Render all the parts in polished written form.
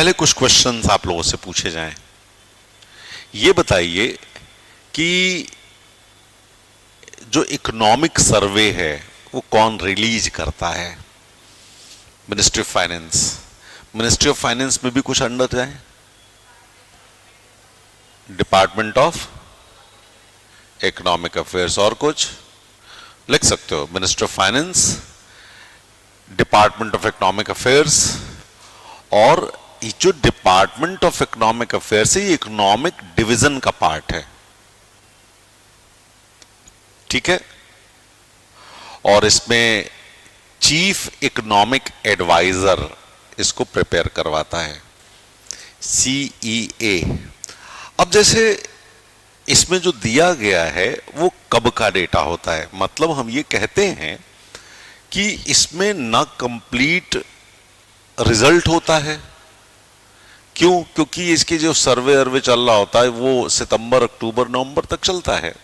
पहले कुछ क्वेश्चंस आप लोगों से पूछे जाएं। ये बताइए कि जो इकोनॉमिक सर्वे है वो कौन रिलीज करता है? Ministry of finance. Ministry of finance में भी कुछ अंडर जाए, डिपार्टमेंट ऑफ इकोनॉमिक अफेयर्स, और कुछ लिख सकते हो। Ministry of finance, department of economic affairs, और ये जो डिपार्टमेंट ऑफ इकोनॉमिक अफेयर्स है ये इकोनॉमिक डिवीजन का पार्ट है, ठीक है। और इसमें चीफ इकोनॉमिक एडवाइजर इसको प्रिपेयर करवाता है, CEA। अब जैसे इसमें जो दिया गया है वो कब का डेटा होता है, मतलब हम ये कहते हैं कि इसमें ना कंप्लीट रिजल्ट होता है। क्यों? क्योंकि इसकी जो सर्वे चल रहा होता है वो सितंबर, अक्टूबर, नवंबर तक चलता है,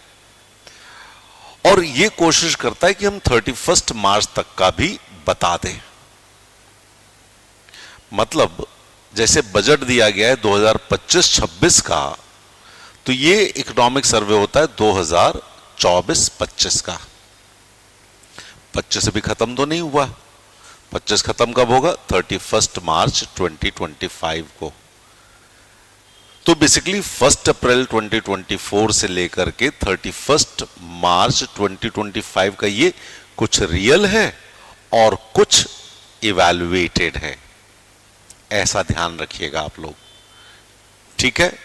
और ये कोशिश करता है कि हम 31 मार्च तक का भी बता दें। मतलब जैसे बजट दिया गया है 2025-26 का, तो ये इकोनॉमिक सर्वे होता है 2024-25 का। 25 अभी खत्म तो नहीं हुआ, 25 खत्म कब होगा? 31 मार्च 2025 को। तो बेसिकली 1 अप्रैल 2024 से लेकर के 31 मार्च 2025 का ये कुछ रियल है और कुछ इवैल्यूएटेड है, ऐसा ध्यान रखिएगा आप लोग, ठीक है।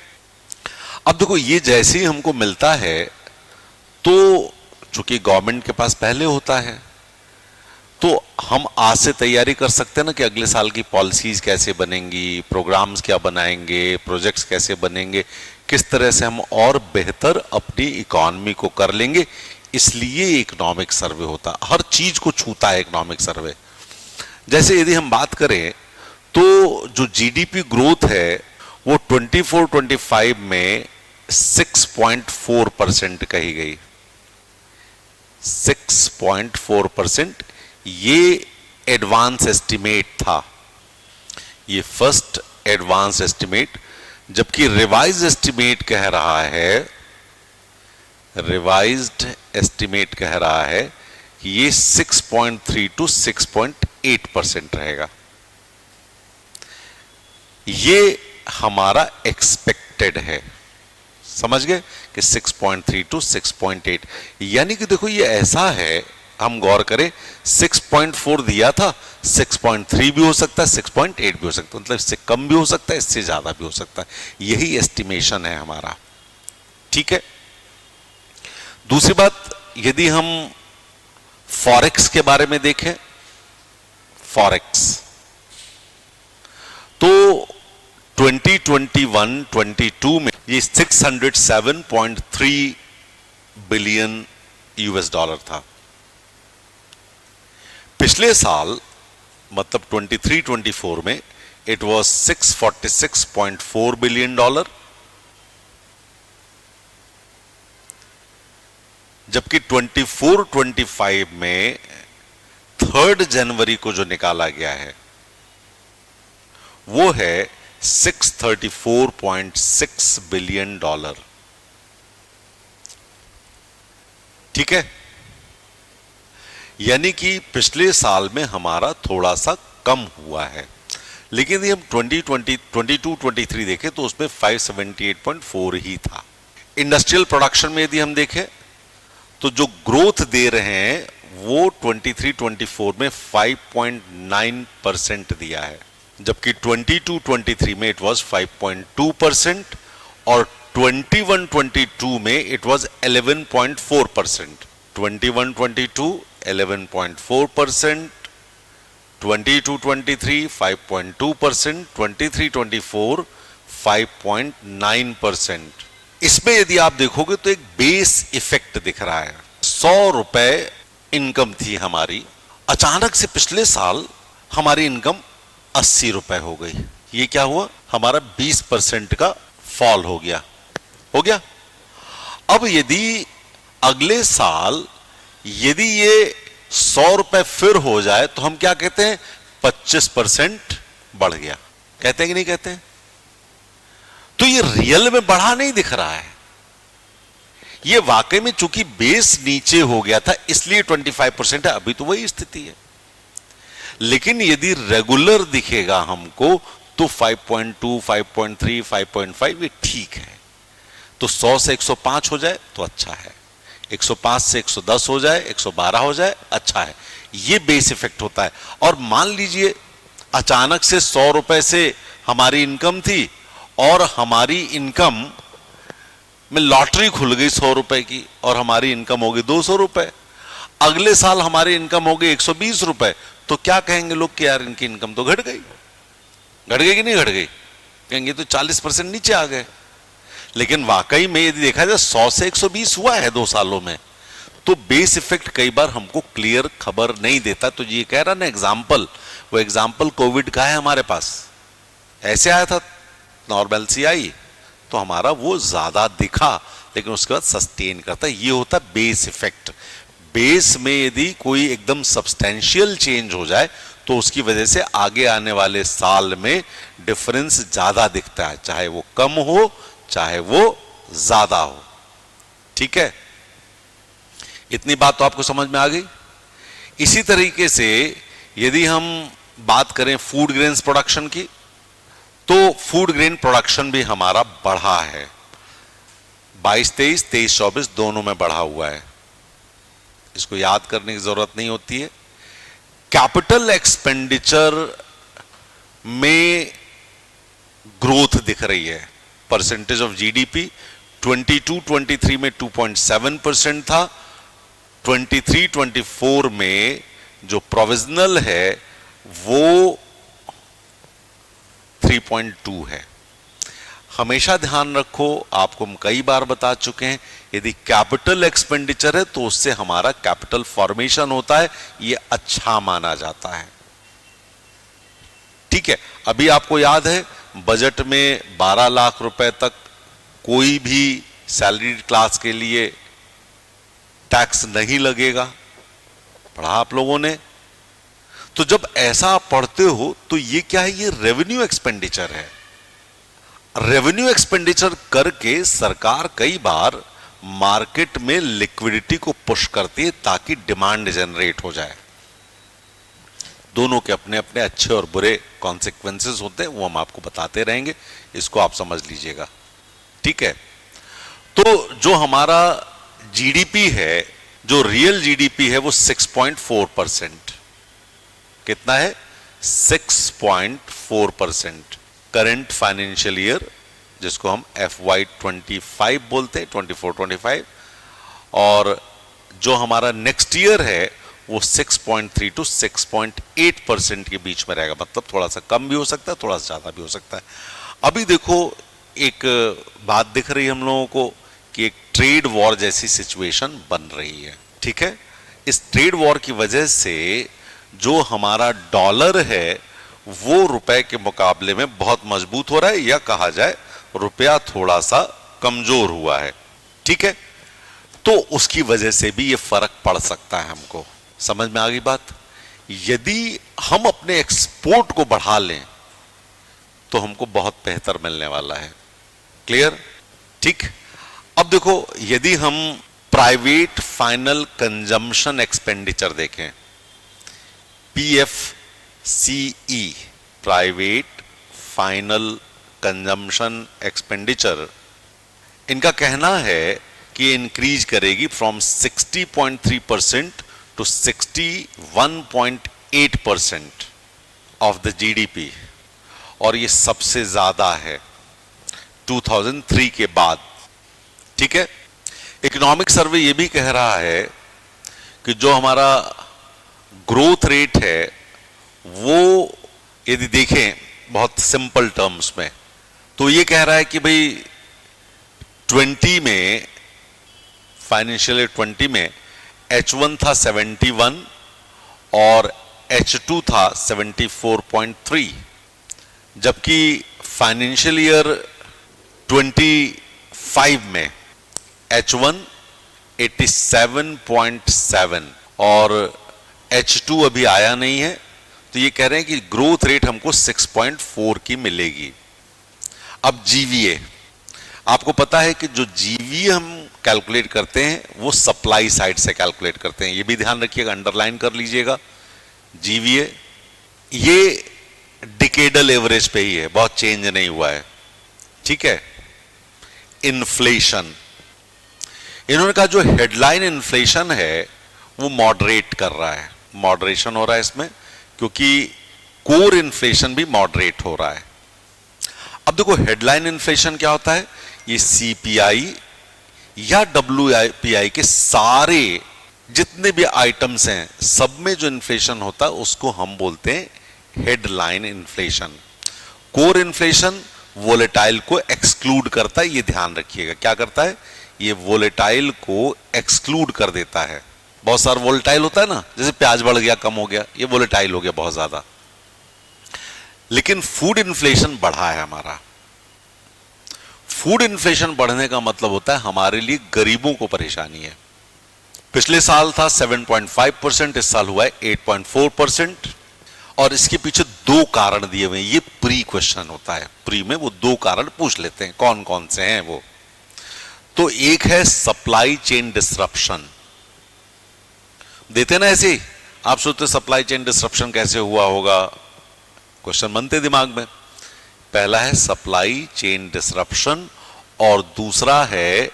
अब देखो, ये जैसे ही हमको मिलता है तो चूंकि गवर्नमेंट के पास पहले होता है तो हम आज से तैयारी कर सकते हैं ना कि अगले साल की पॉलिसीज कैसे बनेंगी, प्रोग्राम्स क्या बनाएंगे, प्रोजेक्ट्स कैसे बनेंगे, किस तरह से हम और बेहतर अपनी इकोनॉमी को कर लेंगे। इसलिए इकोनॉमिक सर्वे होता, हर चीज को छूता है इकोनॉमिक सर्वे। जैसे यदि हम बात करें तो जो जीडीपी ग्रोथ है वो 24-25 में 6.4% कही गई, 6.4%। ये एडवांस एस्टिमेट था, ये फर्स्ट एडवांस एस्टिमेट, जबकि रिवाइज एस्टिमेट कह रहा है, रिवाइज्ड एस्टिमेट कह रहा है कि ये 6.3 to 6.8% रहेगा। ये हमारा एक्सपेक्टेड है, समझ गए कि 6.3 to 6.8। यानी कि देखो ये ऐसा है, हम गौर करें, 6.4 दिया था, 6.3 भी हो सकता है, 6.8 भी हो सकता है, मतलब इससे कम भी हो सकता है, इससे ज्यादा भी हो सकता है। यही एस्टिमेशन है हमारा, ठीक है। दूसरी बात, यदि हम फॉरेक्स के बारे में देखें, फॉरेक्स तो 2021-22 में ये 607.3 बिलियन US$ था। पिछले साल मतलब 23-24 में इट वाज 646.4 बिलियन $, जबकि 24-25 में 3 जनवरी को जो निकाला गया है वो है 634.6 बिलियन $, ठीक है। यानी कि पिछले साल में हमारा थोड़ा सा कम हुआ है, लेकिन यदि हम 2022-23 देखें तो उसमें 578.4 ही था। इंडस्ट्रियल प्रोडक्शन में यदि हम देखें तो जो ग्रोथ दे रहे हैं वो 23-24 में 5.9% दिया है, जबकि 22-23 में इट वाज 5.2% और 21-22 में इट वाज 11.4%। 21-22 11.4%, 22-23 5.2%, 23-24 5.9%। इसमें यदि आप देखोगे तो एक बेस इफेक्ट दिख रहा है। 100 रुपए इनकम थी हमारी, अचानक से पिछले साल हमारी इनकम 80 रुपए हो गई। ये क्या हुआ? हमारा 20% का फॉल हो गया। अब यदि अगले साल यदि ये 100 रुपए फिर हो जाए तो हम क्या कहते हैं? 25% बढ़ गया। कहते हैं कि नहीं कहते हैं? तो ये रियल में बढ़ा नहीं दिख रहा है, ये वाकई में चूंकि बेस नीचे हो गया था इसलिए 25% है, अभी तो वही स्थिति है। लेकिन यदि रेगुलर दिखेगा हमको तो 5.2, 5.3, 5.5 ये ठीक है। तो 100 से 105 हो जाए तो अच्छा है, 105 से 110 हो जाए, 112 हो जाए, अच्छा है। ये बेस इफेक्ट होता है। और मान लीजिए अचानक से 100 रुपए से हमारी इनकम थी और हमारी इनकम में लॉटरी खुल गई 100 रुपए की और हमारी इनकम हो गई 200 रुपए, अगले साल हमारी इनकम हो गई 120 रुपए, तो क्या कहेंगे लोग कि यार इनकी इनकम तो घट गई कि नहीं घट गई? कहेंगे तो 40% नीचे आ गए। लेकिन वाकई में यदि देखा जाए 100 से 120 हुआ है 2 सालों में, तो बेस इफेक्ट कई बार हमको क्लियर खबर नहीं देता। तो ये कह रहा ना एग्जाम्पल, वो एग्जाम्पल कोविड का है हमारे पास, ऐसे आया था, नॉर्मलसी आई तो हमारा वो ज्यादा दिखा लेकिन उसके बाद सस्टेन करता है। ये होता है बेस इफेक्ट। बेस में यदि कोई एकदम सब्सटेंशियल चेंज हो जाए तो उसकी वजह से आगे आने वाले साल में डिफरेंस ज्यादा दिखता है, चाहे वो कम हो चाहे वो ज्यादा हो। ठीक है, इतनी बात तो आपको समझ में आ गई। इसी तरीके से यदि हम बात करें फूड ग्रेन्स प्रोडक्शन की, तो फूड ग्रेन प्रोडक्शन भी हमारा बढ़ा है, 22-23, 23-24 दोनों में बढ़ा हुआ है। इसको याद करने की जरूरत नहीं होती है। कैपिटल एक्सपेंडिचर में ग्रोथ दिख रही है, परसेंटेज ऑफ जीडीपी 22-23 में 2.7% था, 23-24 में जो प्रोविजनल है वो 3.2 है। हमेशा ध्यान रखो, आपको हम कई बार बता चुके हैं, यदि कैपिटल एक्सपेंडिचर है तो उससे हमारा कैपिटल फॉर्मेशन होता है, यह अच्छा माना जाता है। ठीक है, अभी आपको याद है बजट में 12 लाख रुपए तक कोई भी सैलरीड क्लास के लिए टैक्स नहीं लगेगा, पढ़ा आप लोगों ने। तो जब ऐसा आप पढ़ते हो तो ये क्या है, ये रेवेन्यू एक्सपेंडिचर है। रेवेन्यू एक्सपेंडिचर करके सरकार कई बार मार्केट में लिक्विडिटी को पुश करती है ताकि डिमांड जनरेट हो जाए। दोनों के अपने अपने अच्छे और बुरे कॉन्सिक्वेंसेस होते हैं, वो हम आपको बताते रहेंगे, इसको आप समझ लीजिएगा। ठीक है, तो जो हमारा जीडीपी है, जो रियल जीडीपी है वो 6.4%। कितना है? 6.4% करंट फाइनेंशियल ईयर, जिसको हम FY25 बोलते हैं, 24-25। और जो हमारा नेक्स्ट ईयर है वो 6.3 to 6.8% के बीच में रहेगा। मतलब थोड़ा सा कम भी हो सकता है, थोड़ा सा ज्यादा भी हो सकता है। अभी देखो एक बात दिख रही है हम लोगों को कि एक ट्रेड वॉर जैसी सिचुएशन बन रही है। ठीक है, इस ट्रेड वॉर की वजह से जो हमारा डॉलर है वो रुपए के मुकाबले में बहुत मजबूत हो रहा है, या कहा जाए रुपया थोड़ा सा कमजोर हुआ है। ठीक है, तो उसकी वजह से भी ये फर्क पड़ सकता है हमको। समझ में आ गई बात? यदि हम अपने एक्सपोर्ट को बढ़ा लें तो हमको बहुत बेहतर मिलने वाला है। क्लियर? ठीक। अब देखो, यदि हम प्राइवेट फाइनल कंजम्पशन एक्सपेंडिचर देखें, PFCE, private final consumption expenditure, इनका कहना है कि इंक्रीज करेगी from 60.3% to 61.8% of the GDP, और ये सबसे ज्यादा है 2003 के बाद। ठीक है, इकोनॉमिक सर्वे ये भी कह रहा है कि जो हमारा ग्रोथ रेट है वो यदि देखें बहुत सिंपल टर्म्स में, तो ये कह रहा है कि भाई 20 में, फाइनेंशियल ईयर 20 में H1 था 71 और H2 था 74.3, जबकि फाइनेंशियल ईयर 25 में H1 87.7 और H2 अभी आया नहीं है, तो ये कह रहे हैं कि ग्रोथ रेट हमको 6.4 की मिलेगी। अब जीवीए, आपको पता है कि जो जीवीए हम कैलकुलेट करते हैं वो सप्लाई साइड से कैलकुलेट करते हैं, ये भी ध्यान रखिएगा, अंडरलाइन कर लीजिएगा। जीवीए ये डिकेडल एवरेज पे ही है, बहुत चेंज नहीं हुआ है, ठीक है। इन्फ्लेशन, इन्होंने कहा जो हेडलाइन इन्फ्लेशन है वो मॉडरेट कर रहा है, मॉडरेशन हो रहा है इसमें, क्योंकि कोर इन्फ्लेशन भी मॉडरेट हो रहा है। अब देखो हेडलाइन इन्फ्लेशन क्या होता है, ये सीपीआई या डब्ल्यूपीआई के सारे जितने भी आइटम्स हैं सब में जो इन्फ्लेशन होता है उसको हम बोलते हैं headline inflation. Core inflation volatile को एक्सक्लूड करता है, ये ध्यान रखिएगा, क्या करता है, ये वोलेटाइल को एक्सक्लूड कर देता है। बहुत सारा वोलेटाइल होता है ना, जैसे प्याज बढ़ गया, कम हो गया, ये वोलेटाइल हो गया बहुत ज्यादा। लेकिन फूड इन्फ्लेशन बढ़ा है हमारा। फूड इन्फ्लेशन बढ़ने का मतलब होता है हमारे लिए गरीबों को परेशानी है। पिछले साल था 7.5%, इस साल हुआ है 8.4%, और इसके पीछे दो कारण दिए हुए हैं। ये प्री क्वेश्चन होता है, प्री में वो दो कारण पूछ लेते हैं, कौन कौन से हैं वो। तो एक है सप्लाई चेन डिसरप्शन, देते ना ऐसे, आप सोचते सप्लाई चेन डिसरप्शन कैसे हुआ होगा, क्वेश्चन बनते दिमाग में। पहला है सप्लाई चेन डिसरप्शन और दूसरा है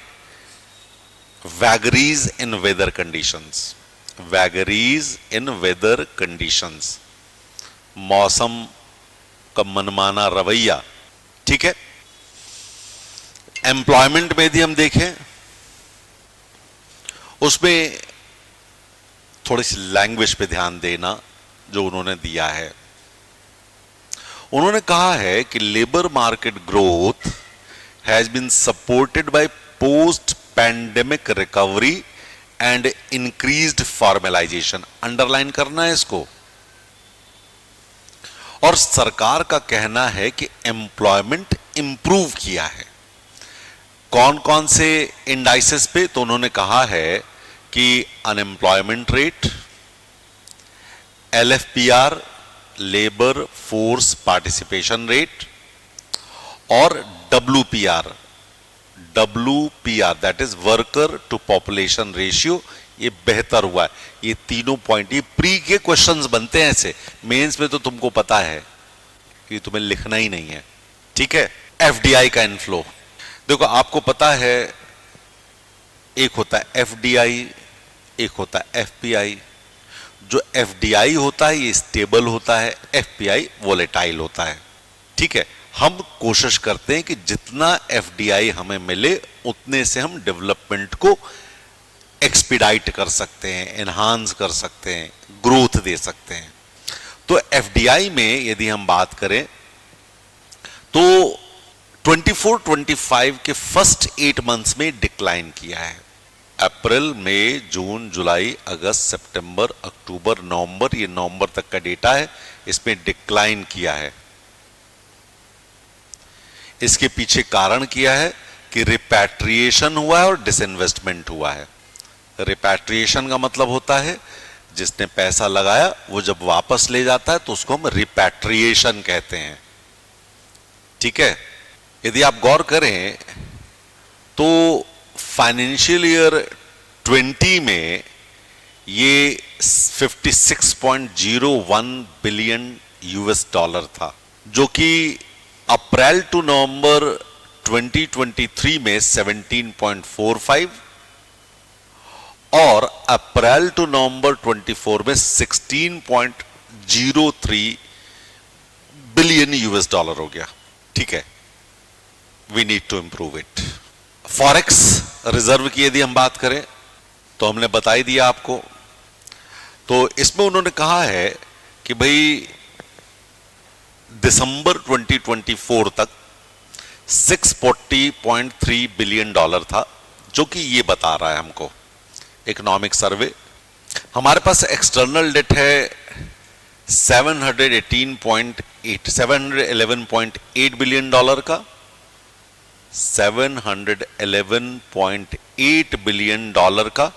वैगरीज इन वेदर कंडीशंस। वैगरीज इन वेदर कंडीशंस, मौसम का मनमाना रवैया, ठीक है। एम्प्लॉयमेंट में यदि हम देखें उसमें थोड़ी सी लैंग्वेज पे ध्यान देना जो उन्होंने दिया है। उन्होंने कहा है कि labour market growth has been supported by post pandemic recovery and increased formalisation, underline करना है इसको। और सरकार का कहना है कि एम्प्लॉयमेंट इंप्रूव किया है। कौन कौन से इंडाइसेस पे, तो उन्होंने कहा है कि unemployment rate, LFPR labour force participation rate, और WPR, that is worker to population ratio, ये बेहतर हुआ है। ये तीनों पॉइंट, ये प्री के क्वेश्चंस बनते हैं ऐसे, मेंस में तो तुमको पता है कि तुम्हें लिखना ही नहीं है, ठीक है। एफडीआई का इनफ्लो, देखो आपको पता है एक होता है एफडीआई, एक होता है एफपीआई। जो एफडीआई होता है ये स्टेबल होता है, एफपीआई वोलेटाइल होता है, ठीक है। हम कोशिश करते हैं कि जितना एफडीआई हमें मिले उतने से हम डेवलपमेंट को एक्सपीडाइट कर सकते हैं, एनहांस कर सकते हैं, ग्रोथ दे सकते हैं। तो एफडीआई में यदि हम बात करें तो 24-25 के फर्स्ट 8 मंथ्स में डिक्लाइन किया है। अप्रैल, मई, जून, जुलाई, अगस्त, सितंबर, अक्टूबर, नवंबर, ये नवंबर तक का डेटा है, इसमें डिक्लाइन किया है। इसके पीछे कारण किया है कि रिपैट्रिएशन हुआ है और डिसइन्वेस्टमेंट हुआ है। रिपैट्रिएशन का मतलब होता है जिसने पैसा लगाया वो जब वापस ले जाता है तो उसको हम रिपैट्रिएशन कहते हैं, ठीक है। यदि आप गौर करें तो फाइनेंशियल ईयर 20 में ये 56.01 बिलियन यूएस डॉलर था, जो कि अप्रैल टू नवंबर 2023 में 17.45 और अप्रैल टू नवंबर 24 में 16.03 बिलियन यूएस डॉलर हो गया, ठीक है। We need to improve it. Forex reserve की यदि हम बात करें तो हमने बता ही दिया आपको। तो इसमें उन्होंने कहा है कि भाई दिसंबर 2024 तक 640.3 बिलियन डॉलर था, जो कि ये बता रहा है हमको इकोनॉमिक सर्वे। हमारे पास एक्सटर्नल डेट है 711.8 बिलियन डॉलर का, 711.8 बिलियन डॉलर का।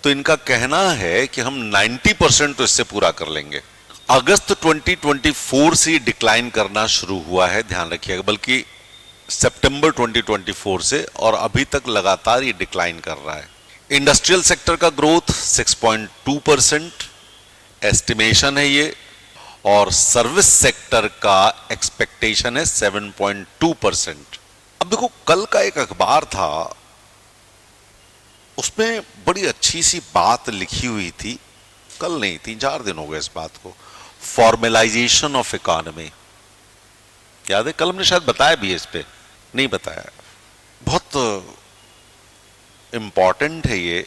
तो इनका कहना है कि हम 90% तो इससे पूरा कर लेंगे। अगस्त 2024 से डिक्लाइन करना शुरू हुआ है, ध्यान रखिएगा, बल्कि सितंबर 2024 से, और अभी तक लगातार ये डिक्लाइन कर रहा है। इंडस्ट्रियल सेक्टर का ग्रोथ 6.2% एस्टिमेशन है ये, और सर्विस सेक्टर का एक्सपेक्टेशन है 7.2%। अब देखो, कल का एक अखबार था, उसमें बड़ी अच्छी सी बात लिखी हुई थी, कल नहीं, 3-4 दिन हो गए इस बात को, फॉर्मलाइजेशन ऑफ इकोनॉमी। याद है? कल हमने शायद बताया भी है, इस पे नहीं बताया। बहुत इंपॉर्टेंट है ये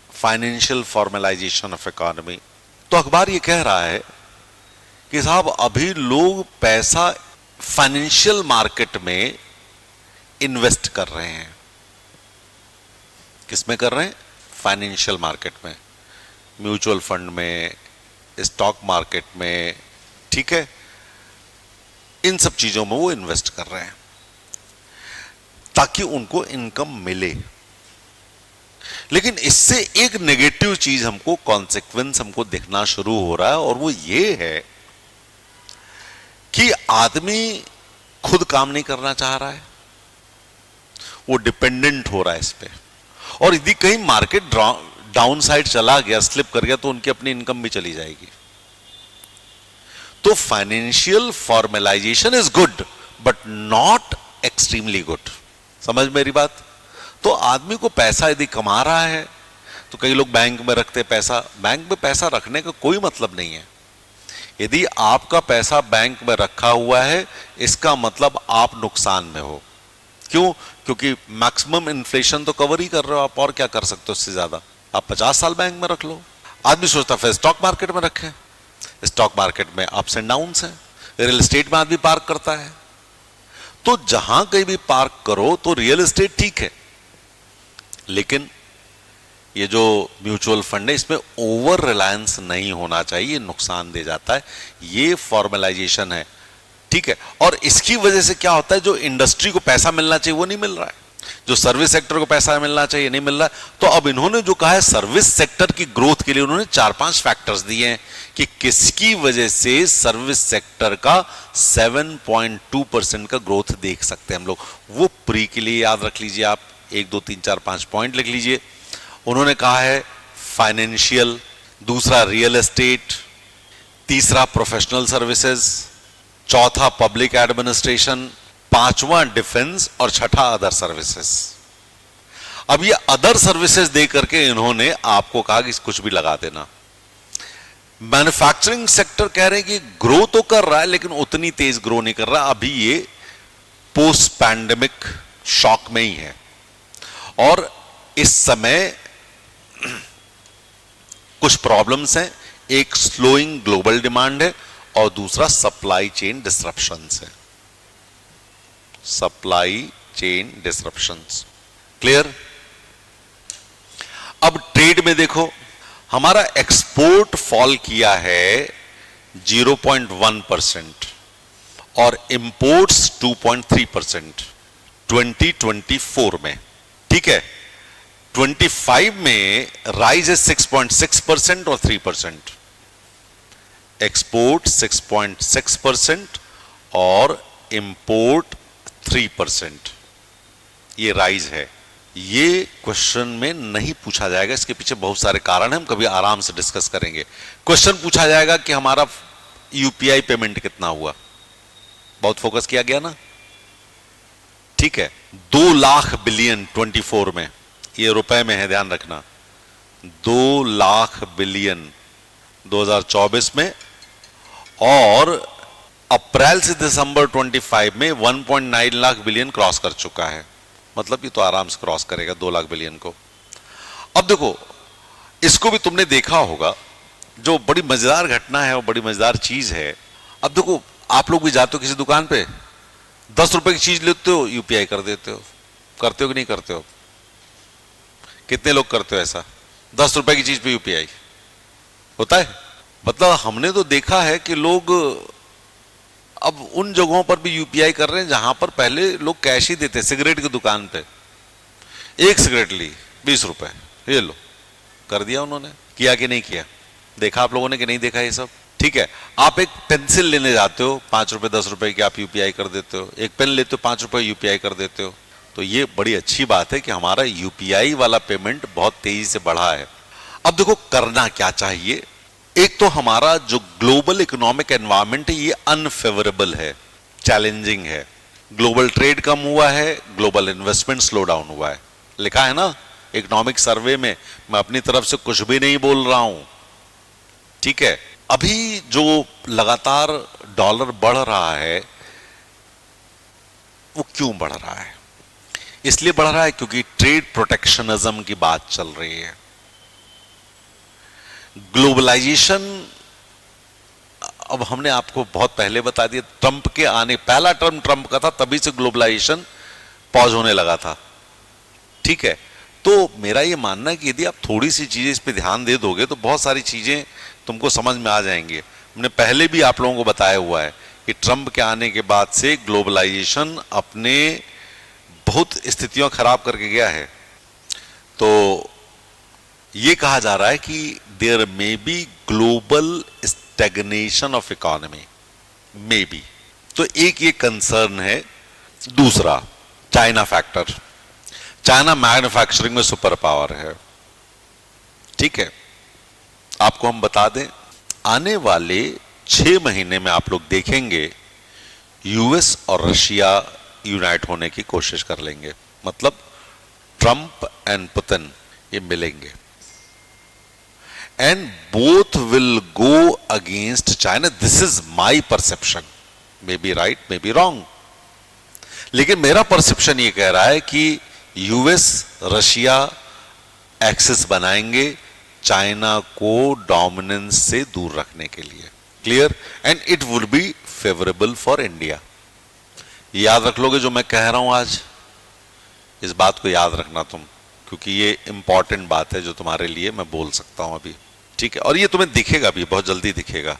फाइनेंशियल फॉर्मलाइजेशन ऑफ इकोनॉमी। तो अखबार ये कह रहा है कि साहब अभी लोग पैसा फाइनेंशियल मार्केट में इन्वेस्ट कर रहे हैं। किसमें कर रहे हैं? फाइनेंशियल मार्केट में, म्यूचुअल फंड में, स्टॉक मार्केट में, ठीक है, इन सब चीजों में वो इन्वेस्ट कर रहे हैं ताकि उनको इनकम मिले। लेकिन इससे एक नेगेटिव चीज हमको, कॉन्सिक्वेंस हमको दिखना शुरू हो रहा है, और वो ये है कि आदमी खुद काम नहीं करना चाह रहा है, वो डिपेंडेंट हो रहा है इस पे। और यदि कहीं मार्केट डाउन साइड चला गया, स्लिप कर गया, तो उनकी अपनी इनकम भी चली जाएगी। तो financial formalisation is good but not extremely good. समझ मेरी बात? तो आदमी को पैसा यदि कमा रहा है, तो कई लोग बैंक में रखते पैसा। बैंक में पैसा रखने का कोई मतलब नहीं है। यदि आपका पैसा बैंक में रखा हुआ है, इसका मतलब आप नुकसान में हो। क्यों? क्योंकि मैक्सिमम इन्फ्लेशन तो कवर ही कर रहे हो आप, और क्या कर सकते हो उससे ज्यादा? आप 50 साल बैंक में रख लो। आदमी सोचता है फिर स्टॉक मार्केट में रखें, स्टॉक मार्केट में अप्स एंड डाउन्स हैं। रियल एस्टेट में आदमी पार्क करता है। तो जहां कहीं भी पार्क करो तो रियल एस्टेट ठीक है, लेकिन ये जो म्यूचुअल फंड है, इसमें ओवर रिलायंस नहीं होना चाहिए, नुकसान दे जाता है। ये फॉर्मलाइजेशन है, ठीक है। और इसकी वजह से क्या होता है, जो इंडस्ट्री को पैसा मिलना चाहिए वो नहीं मिल रहा है, जो सर्विस सेक्टर को पैसा मिलना चाहिए नहीं मिल रहा है। तो अब इन्होंने जो कहा है, सर्विस सेक्टर की ग्रोथ के लिए उन्होंने 4-5 फैक्टर्स दिए हैं कि किसकी वजह से सर्विस सेक्टर का 7.2% का ग्रोथ देख सकते हैं हम लोग। वो प्री के लिए याद रख लीजिए आप, 1, 2, 3, 4, 5 पॉइंट लिख लीजिए। उन्होंने कहा है फाइनेंशियल, दूसरा रियल एस्टेट, तीसरा प्रोफेशनल सर्विसेज, चौथा पब्लिक एडमिनिस्ट्रेशन, पांचवा डिफेंस, और छठा अदर सर्विसेज। अब ये अदर सर्विसेज दे करके इन्होंने आपको कहा कि कुछ भी लगा देना। मैन्युफैक्चरिंग सेक्टर कह रहे हैं कि ग्रो तो कर रहा है, लेकिन उतनी तेज ग्रो नहीं कर रहा, अभी ये पोस्ट पैंडेमिक शॉक में ही है, और इस समय कुछ प्रॉब्लम्स हैं। एक स्लोइंग ग्लोबल डिमांड है, और दूसरा सप्लाई चेन डिसरप्शंस है। Supply chain disruptions, clear? अब ट्रेड में देखो, हमारा एक्सपोर्ट फॉल किया है 0.1% और इंपोर्ट्स 2.3% 2024 में, ठीक है। 25 में राइज है 6.6% और 3%। एक्सपोर्ट 6.6% और इंपोर्ट 3%, ये राइज है। ये क्वेश्चन में नहीं पूछा जाएगा, इसके पीछे बहुत सारे कारण हैं, हम कभी आराम से डिस्कस करेंगे। क्वेश्चन पूछा जाएगा कि हमारा यूपीआई पेमेंट कितना हुआ, बहुत फोकस किया गया ना, ठीक है। 2 लाख बिलियन 24 में, ये रुपए में है, ध्यान रखना। 2 लाख बिलियन 2024 में, और अप्रैल से दिसंबर 25 में 1.9 लाख बिलियन क्रॉस कर चुका है। मतलब ये तो आराम से क्रॉस करेगा 2 लाख बिलियन को। अब देखो, इसको भी तुमने देखा होगा, जो बड़ी मजेदार घटना है और बड़ी मजेदार चीज है। अब देखो, आप लोग भी जाते हो किसी दुकान पे, 10 रुपए की चीज लेते हो, यूपीआई कर देते हो। करते हो कि नहीं करते हो? कितने लोग करते हो ऐसा? 10 रुपए की चीज पे यूपीआई होता है। मतलब हमने तो देखा है कि लोग अब उन जगहों पर भी यूपीआई कर रहे हैं जहां पर पहले लोग कैश ही देते। सिगरेट की दुकान पे 1 सिगरेट ली 20 रुपए, ये लो, कर दिया उन्होंने। किया कि नहीं किया? देखा आप लोगों ने कि नहीं देखा ये सब? ठीक है, आप एक पेंसिल लेने जाते हो 5 रुपए 10 रुपए की, आप यूपीआई कर देते हो। एक पेन लेते हो 5 रुपए यूपीआई कर देते हो। तो ये बड़ी अच्छी बात है कि हमारा यूपीआई वाला पेमेंट बहुत तेजी से बढ़ा है। अब देखो करना क्या चाहिए। एक तो हमारा जो ग्लोबल इकोनॉमिक एनवायरनमेंट है ये अनफेवरेबल है, चैलेंजिंग है। ग्लोबल ट्रेड कम हुआ है, ग्लोबल इन्वेस्टमेंट स्लो डाउन हुआ है। लिखा है ना इकोनॉमिक सर्वे में, मैं अपनी तरफ से कुछ भी नहीं बोल रहा हूं। ठीक है, अभी जो लगातार डॉलर बढ़ रहा है वो क्यों बढ़ रहा है? इसलिए बढ़ रहा है क्योंकि ट्रेड प्रोटेक्शनिज्म की बात चल रही है। ग्लोबलाइजेशन, अब हमने आपको बहुत पहले बता दिया, ट्रंप के आने, पहला टर्म ट्रंप का था, तभी से ग्लोबलाइजेशन पॉज होने लगा था। ठीक है, तो मेरा ये मानना है कि यदि आप थोड़ी सी चीजें इस पे ध्यान दे दोगे तो बहुत सारी चीजें तुमको समझ में आ जाएंगे। हमने पहले भी आप लोगों को बताया हुआ है कि ट्रंप के आने के बाद से ग्लोबलाइजेशन अपने बहुत स्थितियां खराब करके गया है। तो ये कहा जा रहा है कि there may be global stagnation of economy, may be. तो एक ये कंसर्न है। दूसरा, चाइना फैक्टर। चाइना मैन्युफैक्चरिंग में सुपर पावर है। ठीक है, आपको हम बता दें, आने वाले 6 महीने में आप लोग देखेंगे यूएस और रशिया यूनाइट होने की कोशिश कर लेंगे। मतलब ट्रंप एंड पुतिन ये मिलेंगे and both will go against China. This is my perception, may be right may be wrong, लेकिन मेरा परसेप्शन ये कह रहा है कि यूएस रशिया एक्सिस बनाएंगे चाइना को डोमिनेंस से दूर रखने के लिए। Clear? And it would be favourable for India. याद रख लोगे जो मैं कह रहा हूं आज? इस बात को याद रखना तुम, क्योंकि ये इंपॉर्टेंट बात है जो तुम्हारे लिए मैं बोल सकता हूं अभी। ठीक है, और ये तुम्हें दिखेगा भी, बहुत जल्दी दिखेगा।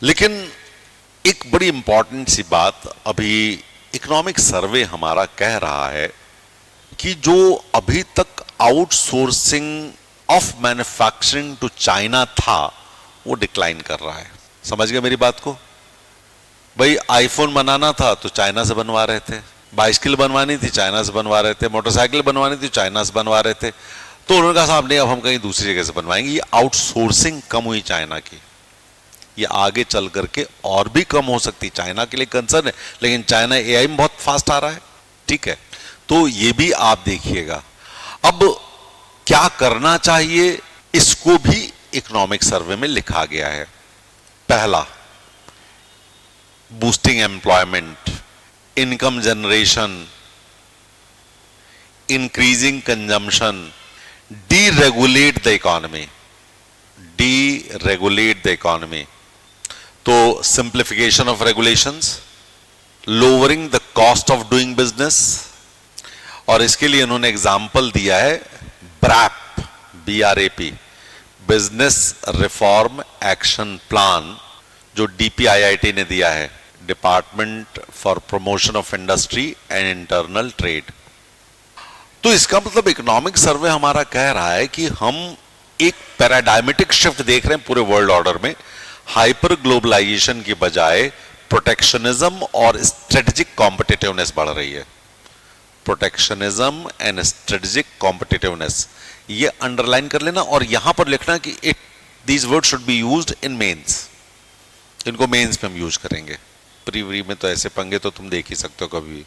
लेकिन एक बड़ी इंपॉर्टेंट सी बात, अभी इकोनॉमिक सर्वे हमारा कह रहा है कि जो अभी तक outsourcing of manufacturing to China था वो डिक्लाइन कर रहा है। समझ गए मेरी बात को? भाई आईफोन बनाना था तो चाइना से बनवा रहे थे, बाइसिकल बनवानी थी चाइना से बनवा रहे थे, मोटरसाइकिल बनवानी थी चाइना से बनवा रहे थे। तो उन्होंने कहा साहब नहीं, अब हम कहीं दूसरी जगह से बनवाएंगे। ये आउटसोर्सिंग कम हुई चाइना की, ये आगे चल करके और भी कम हो सकती। चाइना के लिए कंसर्न है, लेकिन चाइना एआई में बहुत फास्ट आ रहा है। ठीक है, तो ये भी आप देखिएगा। अब क्या करना चाहिए, इसको भी इकोनॉमिक सर्वे में लिखा गया है। पहला, boosting employment, income generation, increasing consumption, deregulate the economy, deregulate the economy. तो simplification of regulations, lowering the cost of doing business, और इसके लिए इन्होंने एग्जाम्पल दिया है BRAP, BRAP, business reform action plan, जो DPIIT ने दिया है, department for promotion of industry and internal trade. तो इसका मतलब इकोनॉमिक सर्वे हमारा कह रहा है कि हम एक पैराडायमेटिक शिफ्ट देख रहे हैं पूरे वर्ल्ड ऑर्डर में। हाइपर ग्लोबलाइजेशन की बजाय प्रोटेक्शनिज्म और स्ट्रेटेजिक कॉम्पिटिटिवनेस बढ़ रही है। प्रोटेक्शनिज्म एंड स्ट्रेटेजिक कॉम्पिटिटिवनेस, ये अंडरलाइन कर लेना और यहां पर लिखना कि it these word should be used in mains. इनको मेंस में हम यूज करेंगे, प्री में तो ऐसे पंगे तो तुम देख ही सकते हो कभी भी।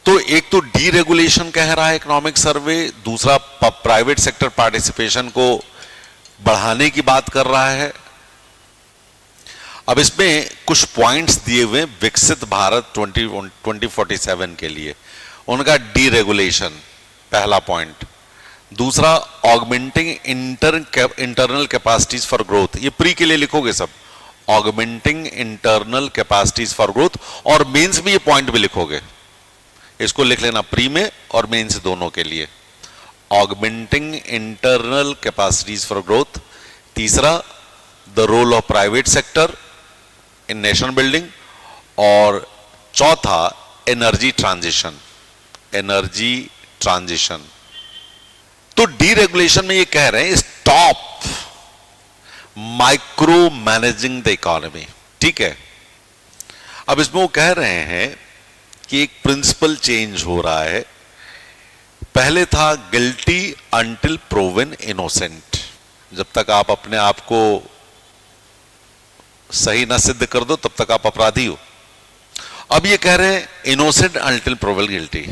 तो एक तो डीरेगुलेशन कह रहा है इकोनॉमिक सर्वे, दूसरा प्राइवेट सेक्टर पार्टिसिपेशन को बढ़ाने की बात कर रहा है। अब इसमें कुछ पॉइंट्स दिए हुए विकसित भारत 2047 के लिए। उनका डीरेगुलेशन पहला पॉइंट, दूसरा augmenting internal capacities for growth, ये प्री के लिए लिखोगे सब, augmenting internal capacities for growth, और मेंस में ये पॉइंट भी लिखोगे, इसको लिख लेना प्री में और मेंस दोनों के लिए। Augmenting internal capacities for growth, तीसरा the role of private sector in nation building, और चौथा एनर्जी ट्रांजिशन, एनर्जी ट्रांजिशन। तो डीरेगुलेशन में ये कह रहे हैं stop micro managing the economy, ठीक है। अब इसमें वो कह रहे हैं कि एक प्रिंसिपल चेंज हो रहा है। पहले था गिल्टी अंटिल प्रूवन इनोसेंट, जब तक आप अपने आप को सही ना सिद्ध कर दो तब तक आप अपराधी हो। अब ये कह रहे हैं इनोसेंट अंटिल प्रूवन गिल्टी।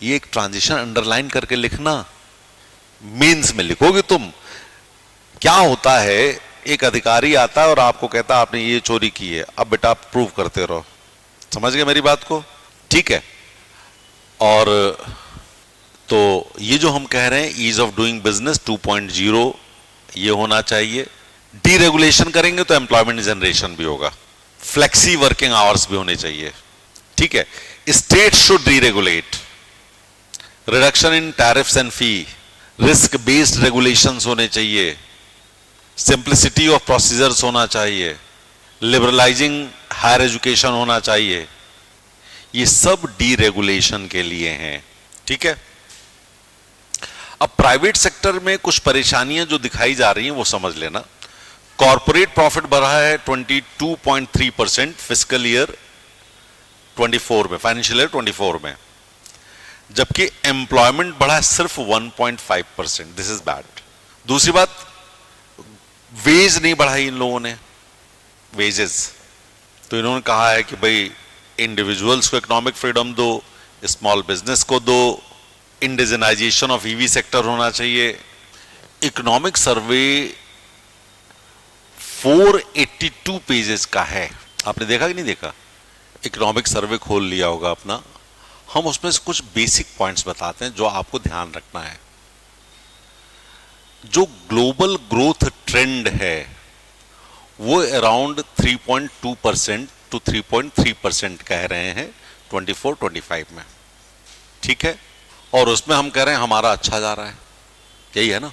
ये एक ट्रांजिशन अंडरलाइन करके लिखना, मीन्स में लिखोगे तुम। क्या होता है, एक अधिकारी आता है और आपको कहता है आपने ये चोरी की है, अब बेटा आप प्रूव करते रहो। समझ गए मेरी बात को, ठीक है। और तो ये जो हम कह रहे हैं ईज ऑफ डूइंग बिजनेस 2.0 ये होना चाहिए। डीरेगुलेशन करेंगे तो एम्प्लॉयमेंट जनरेशन भी होगा, फ्लेक्सी वर्किंग आवर्स भी होने चाहिए, ठीक है। State should deregulate, reduction in tariffs and fee, risk based regulations होने चाहिए, सिंप्लिसिटी ऑफ प्रोसीजर्स होना चाहिए, लिबरलाइजिंग हायर एजुकेशन होना चाहिए। ये सब डीरेगुलेशन के लिए हैं, ठीक है। अब प्राइवेट सेक्टर में कुछ परेशानियां जो दिखाई जा रही हैं वो समझ लेना। कॉर्पोरेट प्रॉफिट बढ़ा है 22.3% फिस्कल ईयर 24 में, फाइनेंशियल ईयर 24 में, जबकि एम्प्लॉयमेंट बढ़ा है सिर्फ 1.5%। This is bad. दूसरी बात, वेज नहीं बढ़ाई इन लोगों ने, वेजेस। तो इन्होंने कहा है कि भाई इंडिविजुअल्स को इकोनॉमिक फ्रीडम दो, स्मॉल बिजनेस को दो, इंडिजनाइजेशन ऑफ ईवी सेक्टर होना चाहिए। इकोनॉमिक सर्वे 482 पेजेस का है, आपने देखा कि नहीं देखा? इकोनॉमिक सर्वे खोल लिया होगा अपना। हम उसमें से कुछ बेसिक पॉइंट्स बताते हैं जो आपको ध्यान रखना है। जो ग्लोबल ग्रोथ ट्रेंड है वो अराउंड 3.2% टू 3.3% कह रहे हैं 24-25 में, ठीक है। और उसमें हम कह रहे हैं हमारा अच्छा जा रहा है, यही है ना,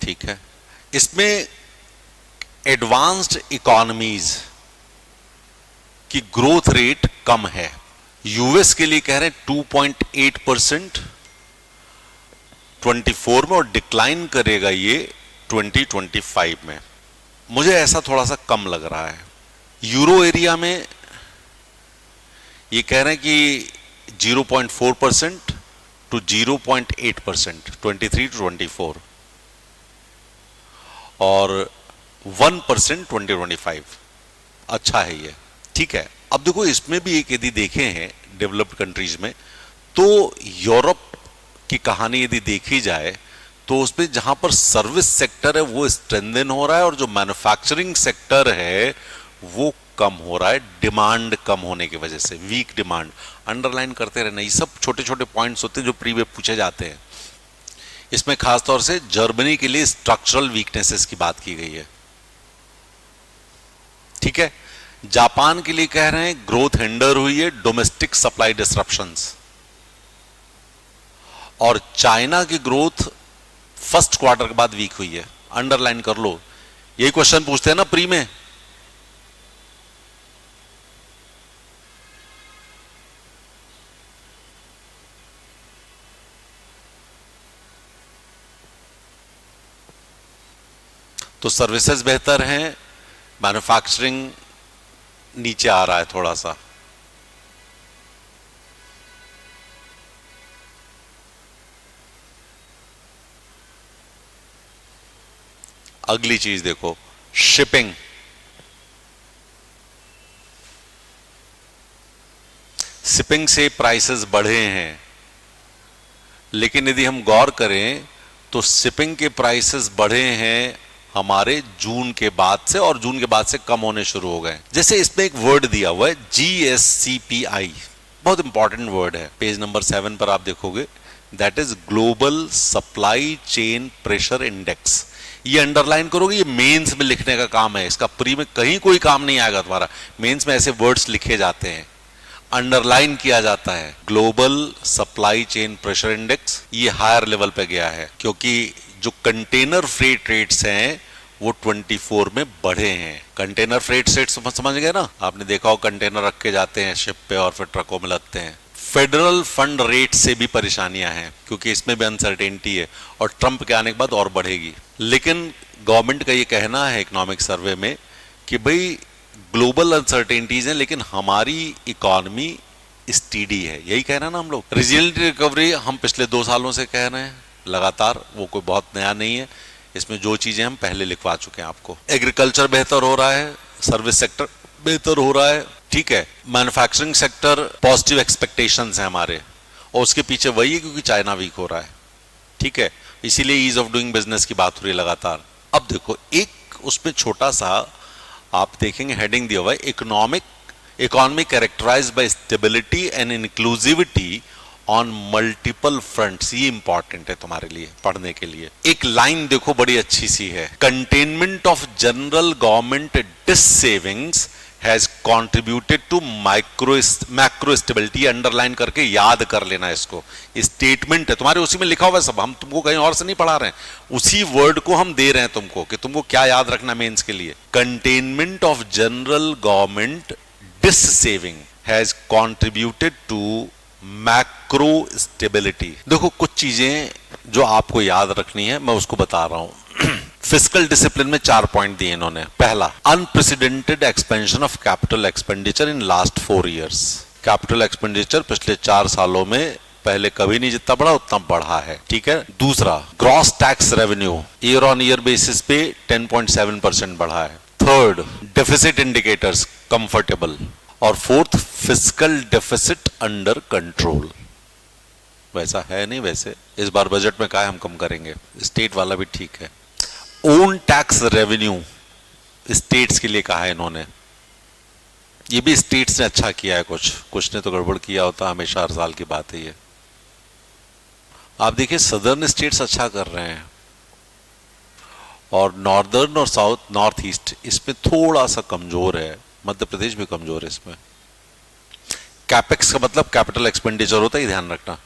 ठीक है। इसमें एडवांस्ड इकोनॉमीज की ग्रोथ रेट कम है। यूएस के लिए कह रहे हैं 2.8% 24 में और डिक्लाइन करेगा ये 2025 में। मुझे ऐसा थोड़ा सा कम लग रहा है। यूरो एरिया में ये कह रहे हैं कि 0.4% टू 0.8% 23 to 24 और 1% 2025। अच्छा है ये, ठीक है। अब देखो इसमें भी एक यदि देखें हैं डेवलप्ड कंट्रीज में, तो यूरोप की कहानी यदि देखी जाए तो उसमें जहां पर सर्विस सेक्टर है वो स्ट्रेंथन हो रहा है और जो मैन्युफैक्चरिंग सेक्टर है वो कम हो रहा है, डिमांड कम होने की वजह से, वीक डिमांड। अंडरलाइन करते रहना, ये सब छोटे छोटे पॉइंट्स होते हैं जो प्री में पूछे जाते हैं। इसमें खासतौर से जर्मनी के लिए स्ट्रक्चरल वीकनेसेस की बात की गई है, ठीक है। जापान के लिए कह रहे हैं ग्रोथ हिंडर हुई है, डोमेस्टिक सप्लाई डिसरप्शंस। और चाइना की ग्रोथ फर्स्ट क्वार्टर के बाद वीक हुई है, अंडरलाइन कर लो। यही क्वेश्चन पूछते हैं ना प्री में। तो सर्विसेज बेहतर हैं, मैन्युफैक्चरिंग नीचे आ रहा है थोड़ा सा। अगली चीज देखो, शिपिंग। शिपिंग से प्राइसेस बढ़े हैं, लेकिन यदि हम गौर करें तो शिपिंग के प्राइसेस बढ़े हैं हमारे जून के बाद से, और जून के बाद से कम होने शुरू हो गए। जैसे इसमें एक वर्ड दिया हुआ है GSCPI, बहुत इंपॉर्टेंट वर्ड है, पेज नंबर 7 पर आप देखोगे, that is global supply chain pressure index. ये अंडरलाइन करोगे, ये मेंस में लिखने का काम है, इसका प्री में कहीं कोई काम नहीं आएगा तुम्हारा। मेंस में ऐसे वर्ड्स लिखे जाते हैं, अंडरलाइन किया जाता है। Global supply chain pressure index ये हायर लेवल पे गया है क्योंकि जो कंटेनर फ्रेट रेट्स हैं वो 24 में बढ़े हैं। कंटेनर फ्रेट रेट्स समझ गए ना, आपने देखा हो कंटेनर रख के जाते हैं शिप पे और फिर ट्रकों में लगते हैं। फेडरल फंड रेट से भी परेशानियां हैं क्योंकि इसमें भी अनसर्टेनिटी है और ट्रंप के आने के बाद और बढ़ेगी। लेकिन गवर्नमेंट का ये कहना है इकोनॉमिक सर्वे में कि भाई ग्लोबल अनसर्टेनिटीज हैं लेकिन हमारी इकोनॉमी स्टीडी है, यही कह रहे हैं ना हम लोग। रिजिलिएंट रिकवरी हम पिछले 2 सालों से कह रहे हैं लगातार, वो कोई बहुत नया नहीं है, इसमें जो चीजें हम पहले लिखवा चुके हैं आपको। एग्रीकल्चर बेहतर हो रहा है, सर्विस सेक्टर बेहतर हो रहा है, ठीक है, मैन्युफैक्चरिंग सेक्टर पॉजिटिव एक्सपेक्टेशंस हैं हमारे, और उसके पीछे वही है क्योंकि चाइना वीक हो रहा है, ठीक है, इसीलिए ईज ऑफ डूइंग बिजनेस की बात हो रही है लगातार। अब देखो एक उसमें छोटा सा आप देखेंगे हेडिंग दिया हुआ है, economy characterised by stability and inclusivity on multiple fronts. ये इंपॉर्टेंट है तुम्हारे लिए पढ़ने के लिए। एक लाइन देखो बड़ी अच्छी सी है, containment of general government dissavings has contributed to macro stability. Underline करके याद कर लेना इसको, स्टेटमेंट है तुम्हारे, उसी में लिखा हुआ है सब, हम तुमको कहीं और से नहीं पढ़ा रहे हैं, उसी वर्ड को हम दे रहे हैं तुमको कि तुमको क्या याद रखना मेंस के लिए। Containment of general government dissaving has contributed to macro stability. देखो कुछ चीजें जो आपको याद रखनी है मैं उसको बता रहा हूं। फिस्कल डिसिप्लिन में 4 पॉइंट दिए इन्होंने। पहला, unprecedented expansion of capital expenditure in last 4 years। Capital expenditure पिछले 4 सालों में पहले कभी नहीं जितना बढ़ा उतना बढ़ा है, ठीक है। दूसरा, gross tax revenue year on year basis पे 10.7% बढ़ा है। Third, deficit indicators comfortable. और fourth, fiscal deficit under control. वैसा है नहीं, वैसे इस बार बजट में कहा है हम कम करेंगे, स्टेट वाला भी ठीक है। ओन टैक्स रेवेन्यू स्टेट्स के लिए कहा है इन्होंने, ये भी स्टेट्स ने अच्छा किया है, कुछ ने तो गड़बड़ किया होता, हमेशा हर साल की बात है ये। आप देखिए सदर्न स्टेट्स अच्छा कर रहे हैं और नॉर्दर्न और साउथ नॉर्थ ईस्ट इसमें थोड़ा सा कमजोर है, मध्य प्रदेश भी कमजोर है इसमें। कैपेक्स का मतलब कैपिटल एक्सपेंडिचर होता है, ध्यान रखना,